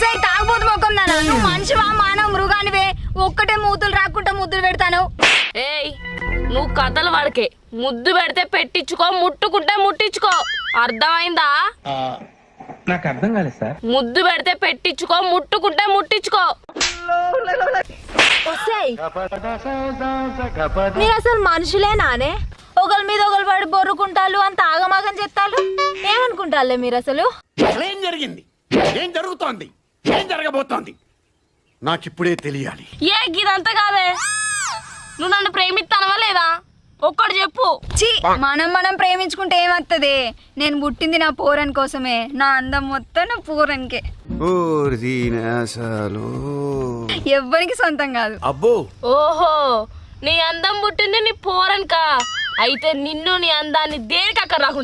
ఒసై తాగబోతు మొక్కం దానా నువ్వు మనిషివా మానవ మృగానివే ఒక్కటే మూతులు రాకుండా ముద్దులు పెడతాను. ఏయ్ నువ్వు కథలు వాడికే ముద్దు పెడితే పెట్టించుకో ముట్టుకుంటే ముట్టించుకో అర్థమైందా? నాకు అర్థం కాలేదు సార్. ముద్దు పెడితే పెట్టించుకో ముట్టుకుంటే ముట్టించుకో. మీరు అసలు మనుషులేనానే? ఒకరి మీద ఒకరు పడి బొర్రుకుంటారు అంత ఆగమాగం చేస్తాలు. ఏమనుకుంటారులే మీరు అసలు? ఏం జరిగింది, ఏం జరుగుతోంది, ఏం జరగబోతోంది నాకిప్పుడే తెలియాలి. ఏ గిదంతా కాదే, నువ్వు నన్ను ప్రేమిస్తానవా లేదా ఒక్కడు చెప్పు. ఛీ, మనం ప్రేమించుకుంటే ఏమవుతుంది? నేను పుట్టింది నా పోరన్ కోసమే. నా అందం మొత్తం నా పోరన్కే, ఎవ్వరికి సొంతం కాదు. అబ్బో ఓహో నీ అందం పుట్టింది నీ పోరన్కా? అయితే నిన్ను నీ అందాన్ని దేనికి అక్కడ రాకుండా